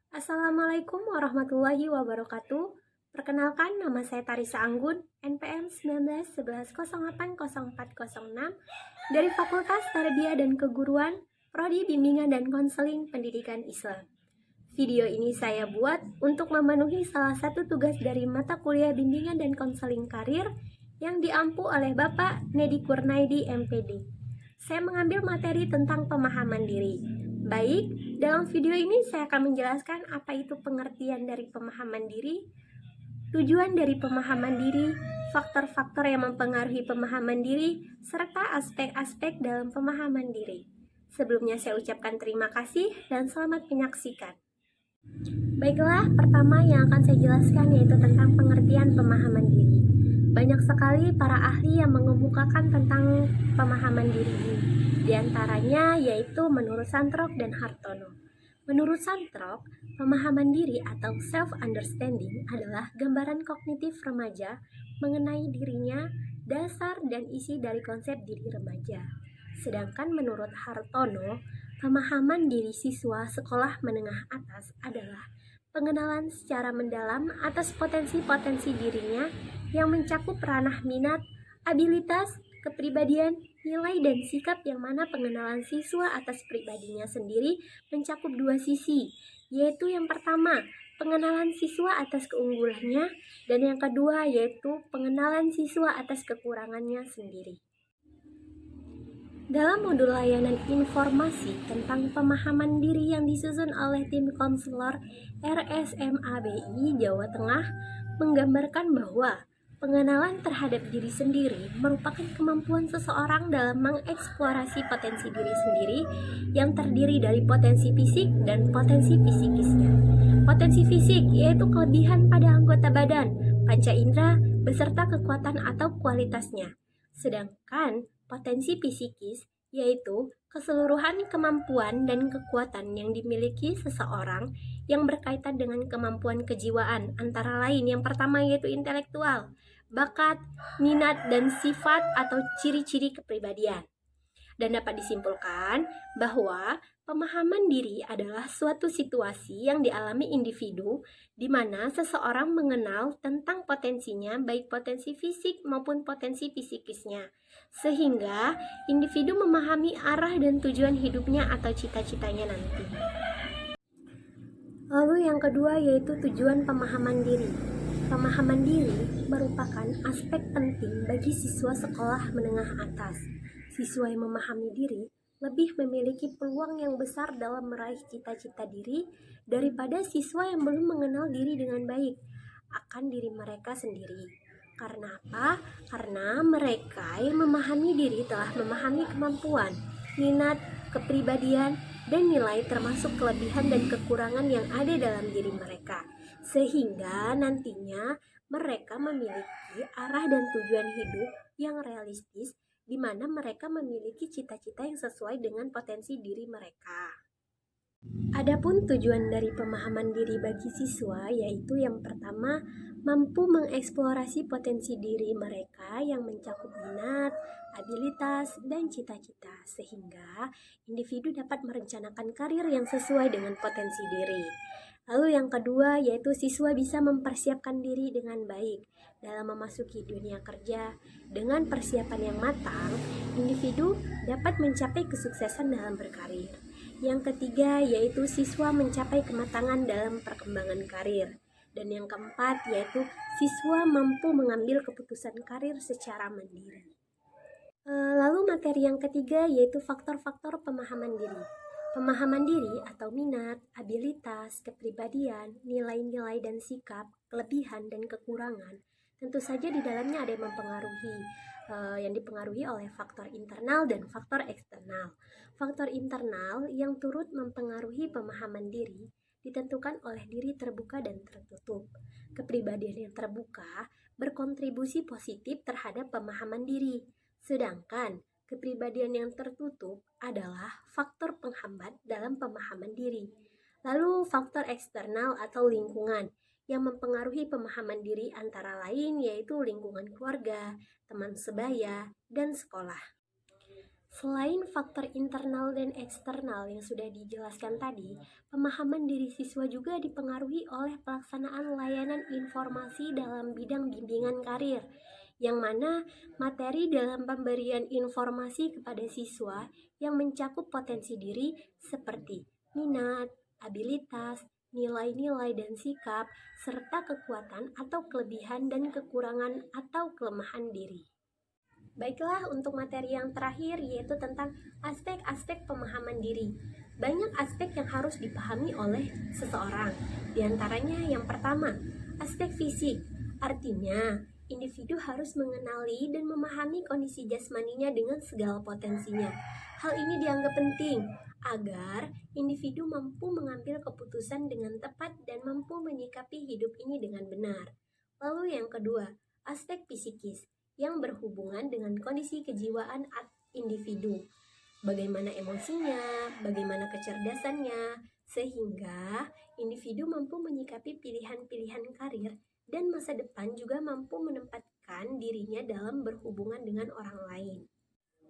Assalamualaikum warahmatullahi wabarakatuh. Perkenalkan, nama saya Tarisa Anggun, NPM 1911080406 dari Fakultas Tarbiyah dan Keguruan, Prodi Bimbingan dan Konseling Pendidikan Islam. Video ini saya buat untuk memenuhi salah satu tugas dari mata kuliah Bimbingan dan Konseling Karir yang diampu oleh Bapak Nedi Kurnaidi, MPD. Saya mengambil materi tentang pemahaman diri. Baik, dalam video ini saya akan menjelaskan apa itu pengertian dari pemahaman diri, tujuan dari pemahaman diri, faktor-faktor yang mempengaruhi pemahaman diri, serta aspek-aspek dalam pemahaman diri. Sebelumnya saya ucapkan terima kasih dan selamat menyaksikan. Baiklah, pertama yang akan saya jelaskan yaitu tentang pengertian pemahaman diri. Banyak sekali para ahli yang mengemukakan tentang pemahaman diri ini. Di antaranya yaitu menurut Santrok dan Hartono. Menurut Santrok, pemahaman diri atau self-understanding adalah gambaran kognitif remaja mengenai dirinya, dasar dan isi dari konsep diri remaja. Sedangkan menurut Hartono, pemahaman diri siswa sekolah menengah atas adalah pengenalan secara mendalam atas potensi-potensi dirinya yang mencakup ranah minat, abilitas, kepribadian, nilai dan sikap, yang mana pengenalan siswa atas pribadinya sendiri mencakup dua sisi, yaitu yang pertama, pengenalan siswa atas keunggulannya, dan yang kedua yaitu pengenalan siswa atas kekurangannya sendiri. Dalam modul layanan informasi tentang pemahaman diri yang disusun oleh tim konselor RSMABI Jawa Tengah menggambarkan bahwa pengenalan terhadap diri sendiri merupakan kemampuan seseorang dalam mengeksplorasi potensi diri sendiri yang terdiri dari potensi fisik dan potensi psikisnya. Potensi fisik yaitu kelebihan pada anggota badan, panca indera, beserta kekuatan atau kualitasnya. Sedangkan potensi psikis yaitu keseluruhan kemampuan dan kekuatan yang dimiliki seseorang yang berkaitan dengan kemampuan kejiwaan, antara lain yang pertama yaitu intelektual, bakat, minat, dan sifat atau ciri-ciri kepribadian. Dan dapat disimpulkan bahwa pemahaman diri adalah suatu situasi yang dialami individu di mana seseorang mengenal tentang potensinya, baik potensi fisik maupun potensi psikisnya, sehingga individu memahami arah dan tujuan hidupnya atau cita-citanya nanti. Lalu yang kedua yaitu tujuan pemahaman diri. Pemahaman diri merupakan aspek penting bagi siswa sekolah menengah atas. Siswa yang memahami diri lebih memiliki peluang yang besar dalam meraih cita-cita diri daripada siswa yang belum mengenal diri dengan baik akan diri mereka sendiri. Karena apa? Karena mereka yang memahami diri telah memahami kemampuan, minat, kepribadian, dan nilai termasuk kelebihan dan kekurangan yang ada dalam diri mereka. Sehingga nantinya mereka memiliki arah dan tujuan hidup yang realistis di mana mereka memiliki cita-cita yang sesuai dengan potensi diri mereka. Adapun tujuan dari pemahaman diri bagi siswa yaitu yang pertama, mampu mengeksplorasi potensi diri mereka yang mencakup minat, abilitas, dan cita-cita sehingga individu dapat merencanakan karir yang sesuai dengan potensi diri. Lalu yang kedua yaitu siswa bisa mempersiapkan diri dengan baik dalam memasuki dunia kerja. Dengan persiapan yang matang, individu dapat mencapai kesuksesan dalam berkarir. Yang ketiga yaitu siswa mencapai kematangan dalam perkembangan karir. Dan yang keempat yaitu siswa mampu mengambil keputusan karir secara mandiri. Lalu materi yang ketiga yaitu faktor-faktor pemahaman diri. Pemahaman diri atau minat, abilitas, kepribadian, nilai-nilai dan sikap, kelebihan dan kekurangan, tentu saja di dalamnya ada yang mempengaruhi, yang dipengaruhi oleh faktor internal dan faktor eksternal. Faktor internal yang turut mempengaruhi pemahaman diri ditentukan oleh diri terbuka dan tertutup. Kepribadian yang terbuka berkontribusi positif terhadap pemahaman diri, sedangkan kepribadian yang tertutup adalah faktor penghambat dalam pemahaman diri. Lalu faktor eksternal atau lingkungan yang mempengaruhi pemahaman diri antara lain yaitu lingkungan keluarga, teman sebaya, dan sekolah. Selain faktor internal dan eksternal yang sudah dijelaskan tadi, pemahaman diri siswa juga dipengaruhi oleh pelaksanaan layanan informasi dalam bidang bimbingan karir, yang mana materi dalam pemberian informasi kepada siswa yang mencakup potensi diri seperti minat, abilitas, nilai-nilai dan sikap, serta kekuatan atau kelebihan dan kekurangan atau kelemahan diri. Baiklah, untuk materi yang terakhir yaitu tentang aspek-aspek pemahaman diri. Banyak aspek yang harus dipahami oleh seseorang. Di antaranya yang pertama, aspek fisik. Artinya, individu harus mengenali dan memahami kondisi jasmaninya dengan segala potensinya. Hal ini dianggap penting agar individu mampu mengambil keputusan dengan tepat dan mampu menyikapi hidup ini dengan benar. Lalu yang kedua, aspek psikis yang berhubungan dengan kondisi kejiwaan individu. Bagaimana emosinya, bagaimana kecerdasannya, sehingga individu mampu menyikapi pilihan-pilihan karir dan masa depan juga mampu menempatkan dirinya dalam berhubungan dengan orang lain.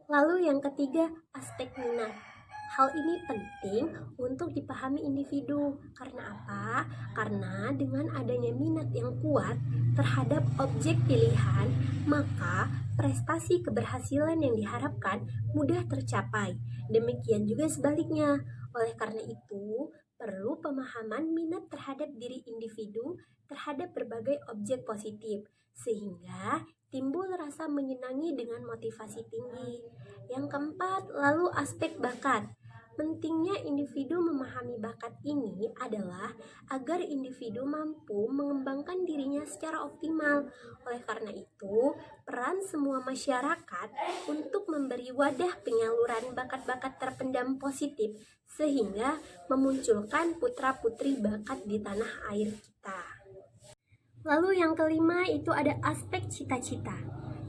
Lalu yang ketiga, aspek minat. Hal ini penting untuk dipahami individu. Karena apa? Karena dengan adanya minat yang kuat terhadap objek pilihan, maka prestasi keberhasilan yang diharapkan mudah tercapai. Demikian juga sebaliknya. Oleh karena itu, perlu pemahaman minat terhadap diri individu terhadap berbagai objek positif, sehingga timbul rasa menyenangi dengan motivasi tinggi. Yang keempat, lalu aspek bakat. Pentingnya individu memahami bakat ini adalah agar individu mampu mengembangkan dirinya secara optimal. Oleh karena itu, peran semua masyarakat untuk memberi wadah penyaluran bakat-bakat terpendam positif sehingga memunculkan putra-putri bakat di tanah air kita. Lalu yang kelima itu ada aspek cita-cita.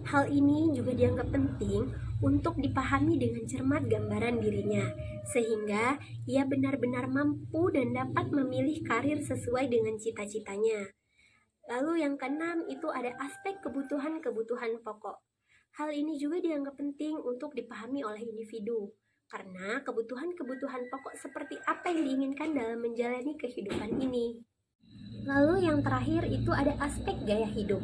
Hal ini juga dianggap penting untuk dipahami dengan cermat gambaran dirinya, sehingga ia benar-benar mampu dan dapat memilih karir sesuai dengan cita-citanya. Lalu yang keenam itu ada aspek kebutuhan-kebutuhan pokok. Hal ini juga dianggap penting untuk dipahami oleh individu, karena kebutuhan-kebutuhan pokok seperti apa yang diinginkan dalam menjalani kehidupan ini. Lalu yang terakhir itu ada aspek gaya hidup.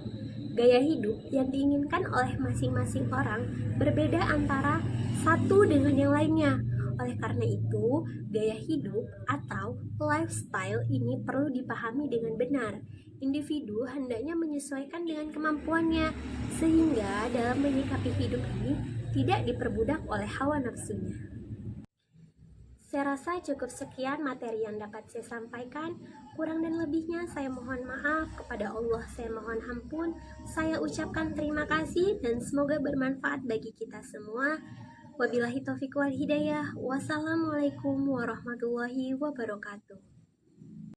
Gaya hidup yang diinginkan oleh masing-masing orang berbeda antara satu dengan yang lainnya. Oleh karena itu, gaya hidup atau lifestyle ini perlu dipahami dengan benar. Individu hendaknya menyesuaikan dengan kemampuannya, sehingga dalam menyikapi hidup ini tidak diperbudak oleh hawa nafsunya. Saya rasa cukup sekian materi yang dapat saya sampaikan. Kurang dan lebihnya saya mohon maaf, kepada Allah saya mohon ampun. Saya ucapkan terima kasih dan semoga bermanfaat bagi kita semua. Wabillahi taufiq wal hidayah. Wassalamualaikum warahmatullahi wabarakatuh.